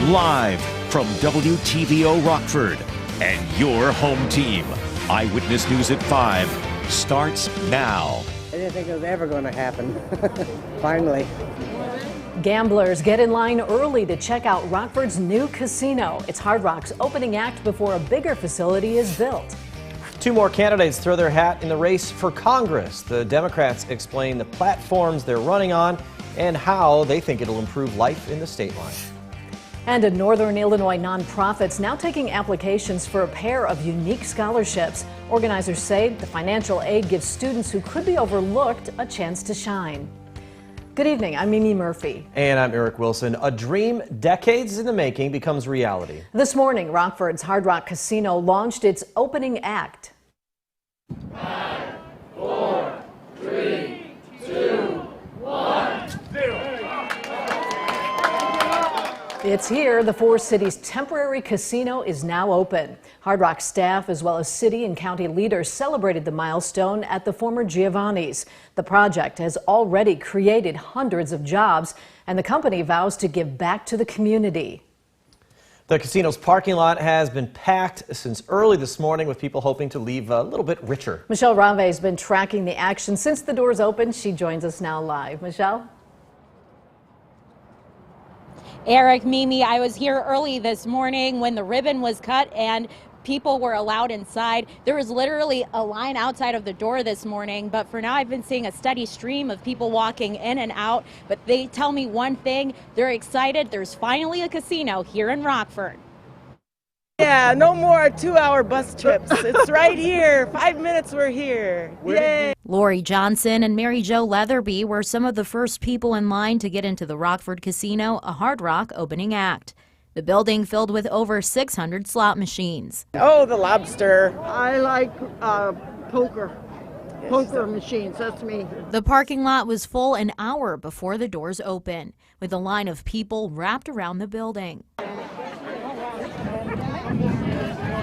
Live from WTVO Rockford and your home team. Eyewitness News at 5 starts now. I didn't think it was ever going to happen. Finally. Gamblers get in line early to check out Rockford's new casino. It's Hard Rock's opening act before a bigger facility is built. Two more candidates throw their hat in the race for Congress. The Democrats explain the platforms they're running on and how they think it'll improve life in the state line. And a Northern Illinois nonprofit's now taking applications for a pair of unique scholarships. Organizers say the financial aid gives students who could be overlooked a chance to shine. Good evening, I'm Mimi Murphy. And I'm Eric Wilson. A dream decades in the making becomes reality. This morning, Rockford's Hard Rock Casino launched its opening act. 5, 4, 3, 2, 1, 0. It's here. The Four Cities temporary casino is now open. Hard Rock staff as well as city and county leaders celebrated the milestone at the former Giovanni's. The project has already created hundreds of jobs, and the company vows to give back to the community. The casino's parking lot has been packed since early this morning, with people hoping to leave a little bit richer. Michelle Rave has been tracking the action since the doors opened. She joins us now live. Michelle? Eric, Mimi, I was here early this morning when the ribbon was cut and people were allowed inside. There was literally a line outside of the door this morning, but for now I've been seeing a steady stream of people walking in and out. But they tell me one thing, they're excited. There's finally a casino here in Rockford. Yeah, no more 2-hour bus trips. It's right here. 5 minutes, we're here. Yay! Lori Johnson and Mary Jo Leatherby were some of the first people in line to get into the Rockford Casino, a Hard Rock opening act. The building filled with over 600 slot machines. Oh, the lobster. I like poker machines, that's me. The parking lot was full an hour before the doors opened, with a line of people wrapped around the building.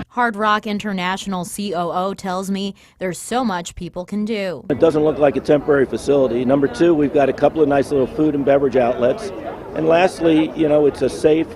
Hard Rock International COO tells me there's so much people can do. It doesn't look like a temporary facility. Number two, we've got a couple of nice little food and beverage outlets. And lastly, it's a safe,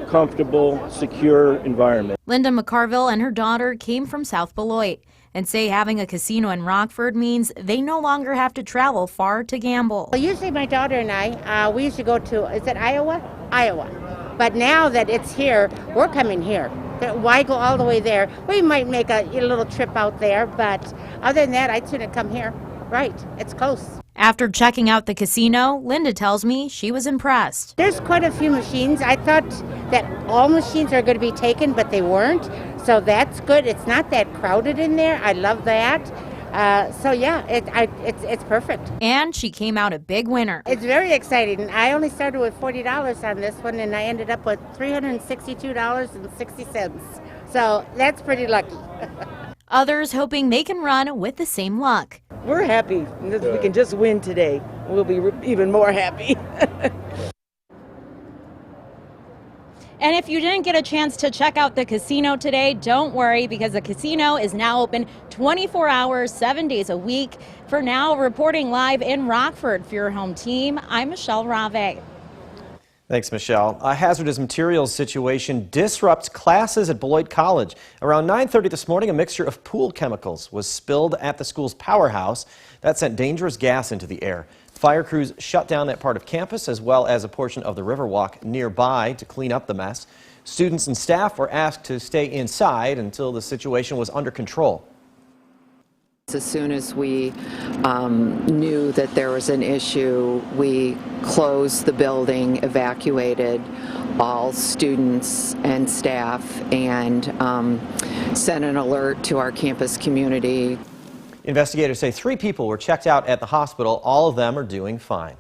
comfortable, secure environment. Linda McCarville and her daughter came from South Beloit and say having a casino in Rockford means they no longer have to travel far to gamble. Well, usually my daughter and I, we used to go to, is it Iowa? Iowa. But now that it's here, we're coming here. Why go all the way there? We might make a little trip out there, but other than that, I'd sooner come here. Right, it's close. After checking out the casino, Linda tells me she was impressed. There's quite a few machines. I thought that all machines are going to be taken, but they weren't. So that's good. It's not that crowded in there. I love that. So yeah, it's perfect. And she came out a big winner. It's very exciting. I only started with $40 on this one, and I ended up with $362.60. So that's pretty lucky. Others hoping they can run with the same luck. We're happy. We can just win today. We'll be even more happy. And if you didn't get a chance to check out the casino today, don't worry, because the casino is now open 24 hours, 7 days a week. For now, reporting live in Rockford for your home team, I'm Michelle Rave. Thanks, Michelle. A hazardous materials situation disrupts classes at Beloit College. Around 9:30 this morning, a mixture of pool chemicals was spilled at the school's powerhouse. That sent dangerous gas into the air. Fire crews shut down that part of campus as well as a portion of the Riverwalk nearby to clean up the mess. Students and staff were asked to stay inside until the situation was under control. As soon as we knew that there was an issue, we closed the building, evacuated all students and staff, and sent an alert to our campus community. Investigators say 3 people were checked out at the hospital. All of them are doing fine.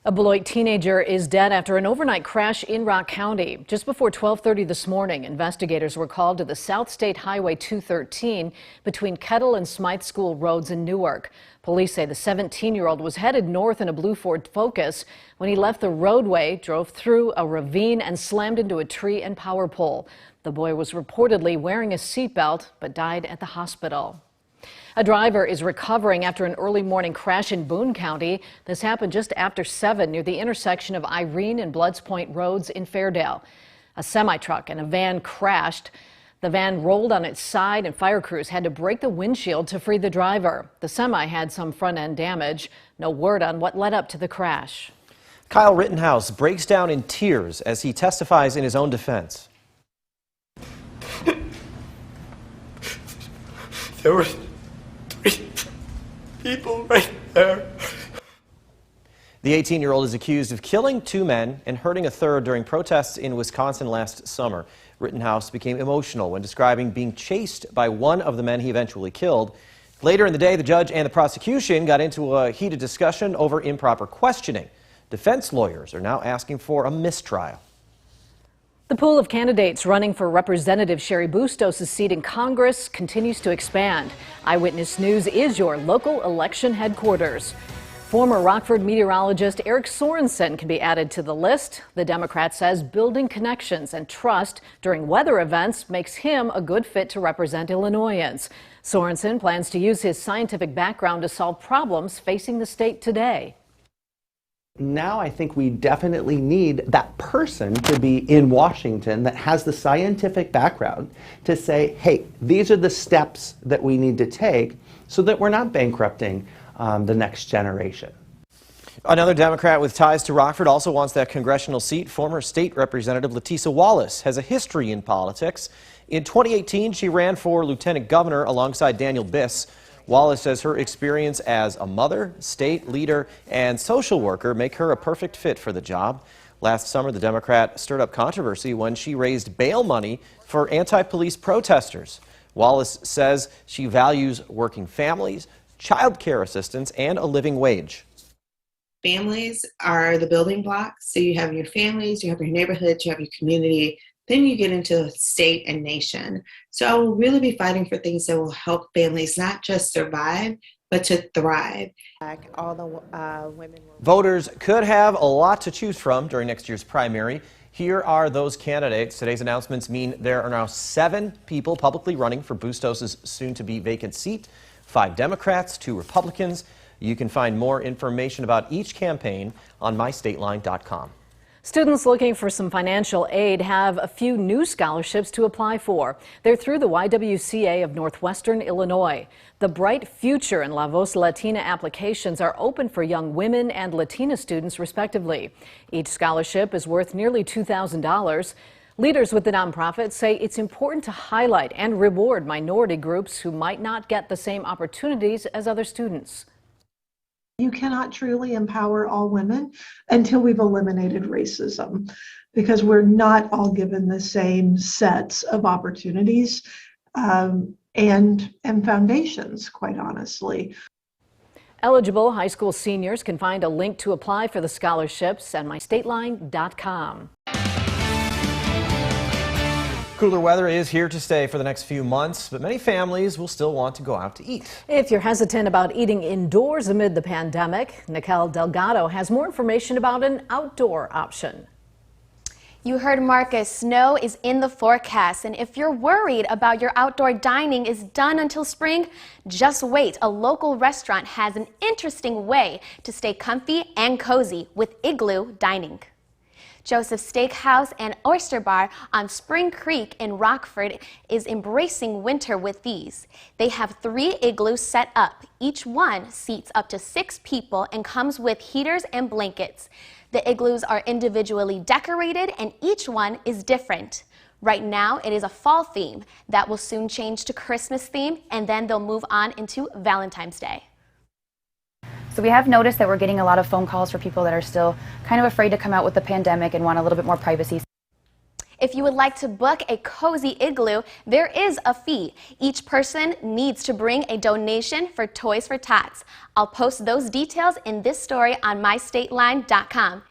A Beloit teenager is dead after an overnight crash in Rock County. Just before 12:30 this morning, investigators were called to the South State Highway 213 between Kettle and Smythe School Roads in Newark. Police say the 17-year-old was headed north in a blue Ford Focus when he left the roadway, drove through a ravine, and slammed into a tree and power pole. The boy was reportedly wearing a seatbelt but died at the hospital. A driver is recovering after an early morning crash in Boone County. This happened just after 7 near the intersection of Irene and Bloods Point Roads in Fairdale. A semi-truck and a van crashed. The van rolled on its side and fire crews had to break the windshield to free the driver. The semi had some front-end damage. No word on what led up to the crash. Kyle Rittenhouse breaks down in tears as he testifies in his own defense. There were 3 people right there. The 18-year-old is accused of killing 2 men and hurting a third during protests in Wisconsin last summer. Rittenhouse became emotional when describing being chased by one of the men he eventually killed. Later in the day, the judge and the prosecution got into a heated discussion over improper questioning. Defense lawyers are now asking for a mistrial. The pool of candidates running for Representative Cheri Bustos' seat in Congress continues to expand. Eyewitness News is your local election headquarters. Former Rockford meteorologist Eric Sorensen can be added to the list. The Democrat says building connections and trust during weather events makes him a good fit to represent Illinoisans. Sorensen plans to use his scientific background to solve problems facing the state today. Now I think we definitely need that person to be in Washington that has the scientific background to say, hey, these are the steps that we need to take so that we're not bankrupting the next generation. Another Democrat with ties to Rockford also wants that congressional seat. Former state representative Litesa Wallace has a history in politics. In 2018, she ran for lieutenant governor alongside Daniel Biss. Wallace says her experience as a mother, state leader, and social worker make her a perfect fit for the job. Last summer, the Democrat stirred up controversy when she raised bail money for anti-police protesters. Wallace says she values working families, child care assistance, and a living wage. Families are the building blocks. So you have your families, you have your neighborhoods, you have your community, then you get into state and nation. So I will really be fighting for things that will help families not just survive, but to thrive. Voters could have a lot to choose from during next year's primary. Here are those candidates. Today's announcements mean there are now 7 people publicly running for Bustos' soon-to-be vacant seat. 5 Democrats, 2 Republicans. You can find more information about each campaign on mystateline.com. Students looking for some financial aid have a few new scholarships to apply for. They're through the YWCA of Northwestern Illinois. The Bright Future and La Voz Latina applications are open for young women and Latina students, respectively. Each scholarship is worth nearly $2,000. Leaders with the nonprofit say it's important to highlight and reward minority groups who might not get the same opportunities as other students. You cannot truly empower all women until we've eliminated racism, because we're not all given the same sets of opportunities and foundations, quite honestly. Eligible high school seniors can find a link to apply for the scholarships at mystateline.com. Cooler weather is here to stay for the next few months, but many families will still want to go out to eat. If you're hesitant about eating indoors amid the pandemic, Nicole Delgado has more information about an outdoor option. You heard Marcus, snow is in the forecast, and if you're worried about your outdoor dining is done until spring, just wait. A local restaurant has an interesting way to stay comfy and cozy with igloo dining. Joseph's Steakhouse and Oyster Bar on Spring Creek in Rockford is embracing winter with these. They have 3 igloos set up. Each one seats up to 6 people and comes with heaters and blankets. The igloos are individually decorated and each one is different. Right now it is a fall theme that will soon change to Christmas theme, and then they'll move on into Valentine's Day. So we have noticed that we're getting a lot of phone calls for people that are still kind of afraid to come out with the pandemic and want a little bit more privacy. If you would like to book a cozy igloo, there is a fee. Each person needs to bring a donation for Toys for Tots. I'll post those details in this story on mystateline.com.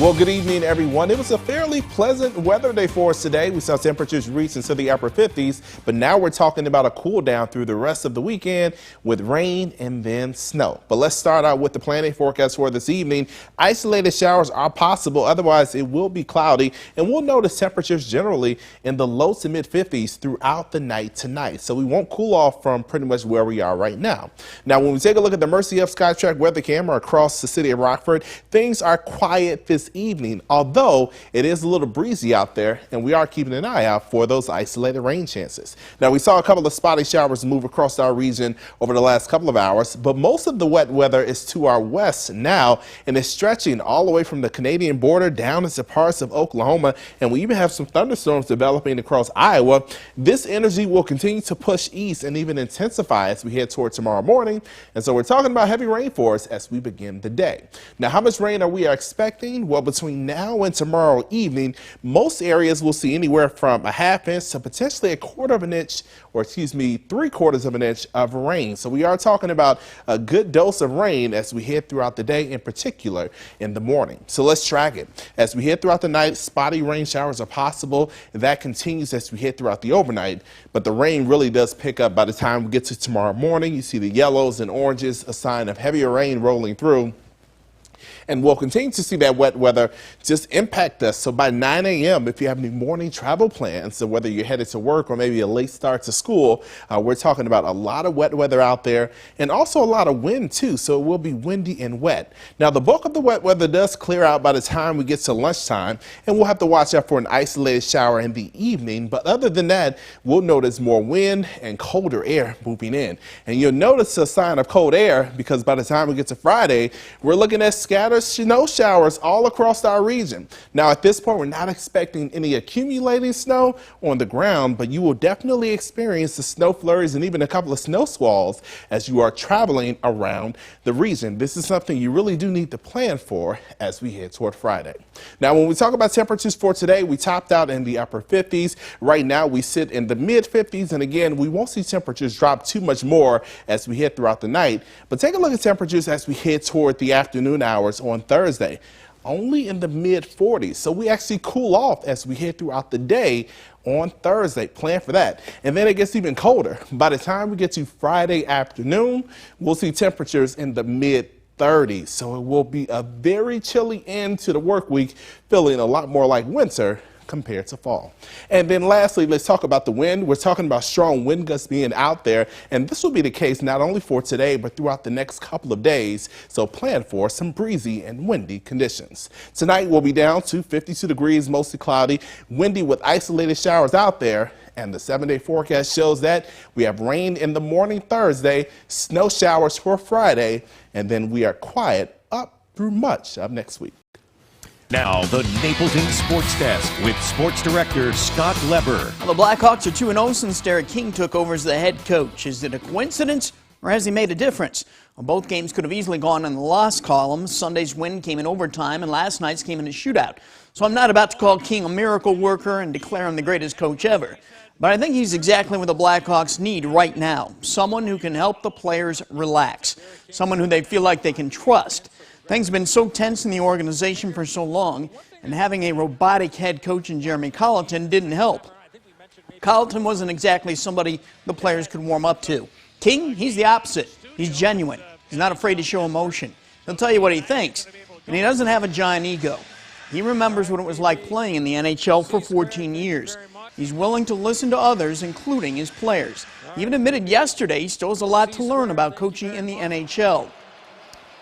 Well, good evening, everyone. It was a fairly pleasant weather day for us today. We saw temperatures reach into the upper 50s, but now we're talking about a cool down through the rest of the weekend with rain and then snow. But let's start out with the planning forecast for this evening. Isolated showers are possible. Otherwise, it will be cloudy, and we'll notice temperatures generally in the low to mid 50s throughout the night tonight. So we won't cool off from pretty much where we are right now. Now, when we take a look at the Mercy Up SkyTrack weather camera across the city of Rockford, things are quiet this evening, although it is a little breezy out there, and we are keeping an eye out for those isolated rain chances. Now, we saw a couple of spotty showers move across our region over the last couple of hours, but most of the wet weather is to our west now and is stretching all the way from the Canadian border down into parts of Oklahoma, and we even have some thunderstorms developing across Iowa. This energy will continue to push east and even intensify as we head toward tomorrow morning, and so we're talking about heavy rain for us as we begin the day. Now, how much rain are we expecting? Well, between now and tomorrow evening, most areas will see anywhere from a half inch to potentially a quarter of an inch, or 3/4 of an inch of rain. So we are talking about a good dose of rain as we head throughout the day, in particular in the morning. So let's track it. As we head throughout the night, spotty rain showers are possible. That continues as we head throughout the overnight, but the rain really does pick up by the time we get to tomorrow morning. You see the yellows and oranges, a sign of heavier rain rolling through. And we'll continue to see that wet weather just impact us. So by 9 a.m., if you have any morning travel plans, so whether you're headed to work or maybe a late start to school, we're talking about a lot of wet weather out there and also a lot of wind too. So it will be windy and wet. Now, the bulk of the wet weather does clear out by the time we get to lunchtime, and we'll have to watch out for an isolated shower in the evening. But other than that, we'll notice more wind and colder air moving in. And you'll notice a sign of cold air because by the time we get to Friday, we're looking at scattered snow showers all across our region. Now, at this point, we're not expecting any accumulating snow on the ground, but you will definitely experience the snow flurries and even a couple of snow squalls as you are traveling around the region. This is something you really do need to plan for as we head toward Friday. Now, when we talk about temperatures for today, we topped out in the upper 50s. Right now, we sit in the mid 50s, and again, we won't see temperatures drop too much more as we head throughout the night. But take a look at temperatures as we head toward the afternoon hours on Thursday, only in the mid 40s. So we actually cool off as we head throughout the day on Thursday. Plan for that. And then it gets even colder. By the time we get to Friday afternoon, we'll see temperatures in the mid 30s. So it will be a very chilly end to the work week, feeling a lot more like winter compared to fall. And then lastly, let's talk about the wind. We're talking about strong wind gusts being out there, and this will be the case not only for today, but throughout the next couple of days. So plan for some breezy and windy conditions. Tonight we'll be down to 52 degrees, mostly cloudy, windy with isolated showers out there. And the 7-day forecast shows that we have rain in the morning Thursday, snow showers for Friday, and then we are quiet up through much of next week. Now, the Napleton Sports Desk with Sports Director Scott Leber. Well, the Blackhawks are 2-0 since Derek King took over as the head coach. Is it a coincidence, or has he made a difference? Well, both games could have easily gone in the loss column. Sunday's win came in overtime, and last night's came in a shootout. So I'm not about to call King a miracle worker and declare him the greatest coach ever. But I think he's exactly what the Blackhawks need right now. Someone who can help the players relax. Someone who they feel like they can trust. Things have been so tense in the organization for so long, and having a robotic head coach in Jeremy Colleton didn't help. Colleton wasn't exactly somebody the players could warm up to. King, he's the opposite. He's genuine. He's not afraid to show emotion. He'll tell you what he thinks, and he doesn't have a giant ego. He remembers what it was like playing in the NHL for 14 years. He's willing to listen to others, including his players. He even admitted yesterday he still has a lot to learn about coaching in the NHL.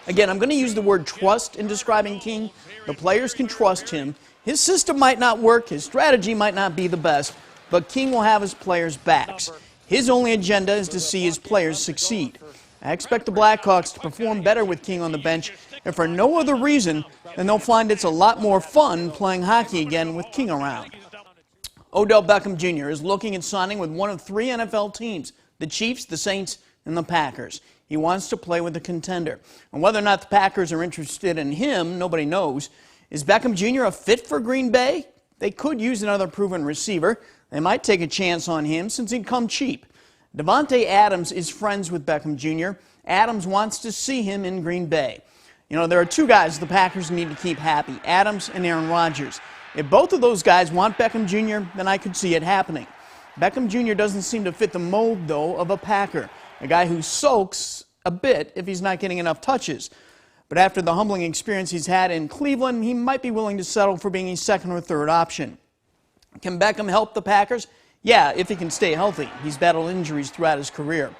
Again, I'm going to use the word trust in describing King. The players can trust him. His system might not work, his strategy might not be the best, but King will have his players' backs. His only agenda is to see his players succeed. I expect the Blackhawks to perform better with King on the bench, and for no other reason than they'll find it's a lot more fun playing hockey again with King around. Odell Beckham Jr. is looking at signing with one of 3 NFL teams, the Chiefs, the Saints, and the Packers. He wants to play with a contender. And whether or not the Packers are interested in him, nobody knows. Is Beckham Jr. a fit for Green Bay? They could use another proven receiver. They might take a chance on him since he'd come cheap. Davante Adams is friends with Beckham Jr. Adams wants to see him in Green Bay. You know, there are two guys the Packers need to keep happy, Adams and Aaron Rodgers. If both of those guys want Beckham Jr., then I could see it happening. Beckham Jr. doesn't seem to fit the mold, though, of a Packer, a guy who sulks a bit if he's not getting enough touches. But after the humbling experience he's had in Cleveland, he might be willing to settle for being a second or third option. Can Beckham help the Packers? Yeah, if he can stay healthy. He's battled injuries throughout his career.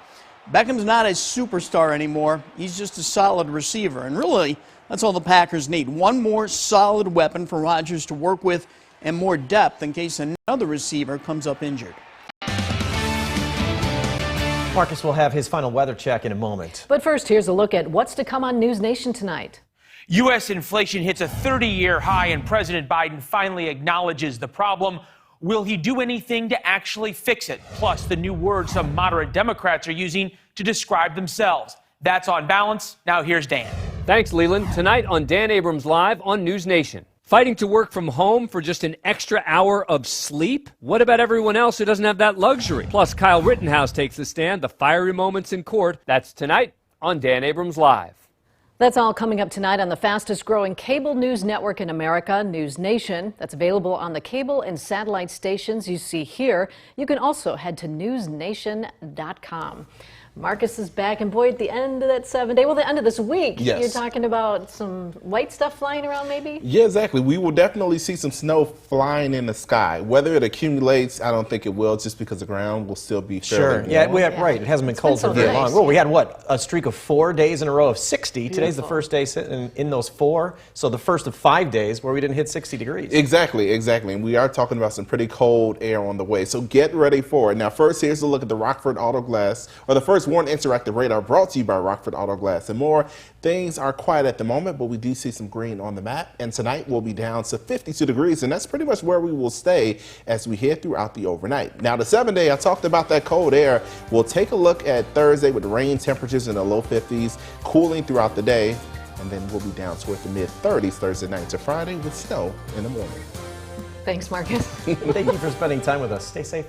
Beckham's not a superstar anymore. He's just a solid receiver. And really, that's all the Packers need. One more solid weapon for Rodgers to work with and more depth in case another receiver comes up injured. Marcus will have his final weather check in a moment. But first, here's a look at what's to come on News Nation tonight. U.S. inflation hits a 30-year high, and President Biden finally acknowledges the problem. Will he do anything to actually fix it? Plus, the new word some moderate Democrats are using to describe themselves. That's On Balance. Now here's Dan. Thanks, Leland. Tonight on Dan Abrams Live on News Nation. Fighting to work from home for just an extra hour of sleep? What about everyone else who doesn't have that luxury? Plus, Kyle Rittenhouse takes the stand, the fiery moments in court. That's tonight on Dan Abrams Live. That's all coming up tonight on the fastest growing cable news network in America, News Nation. That's available on the cable and satellite stations you see here. You can also head to newsnation.com. Marcus is back, and boy, at the end of that 7-day, well, the end of this week, yes. You're talking about some white stuff flying around, maybe? Yeah, exactly. We will definitely see some snow flying in the sky. Whether it accumulates, I don't think it will, just because the ground will still be fairly warm. Yeah, right. It hasn't been cold for very long. Well, we had, a streak of 4 days in a row of 60. Beautiful. Today's the first day sitting in those 4, so the first of 5 days where we didn't hit 60 degrees. Exactly. And we are talking about some pretty cold air on the way, so get ready for it. Now, first, here's a look at the Rockford Auto Glass, or the first Warren Interactive Radar, brought to you by Rockford Auto Glass and more. Things are quiet at the moment, but we do see some green on the map, and tonight we'll be down to 52 degrees, and that's pretty much where we will stay as we head throughout the overnight. Now, the 7-day, I talked about that cold air. We'll take a look at Thursday with rain temperatures in the low 50s, cooling throughout the day, and then we'll be down toward the mid-30s Thursday night to Friday with snow in the morning. Thanks, Marcus. Thank you for spending time with us. Stay safe.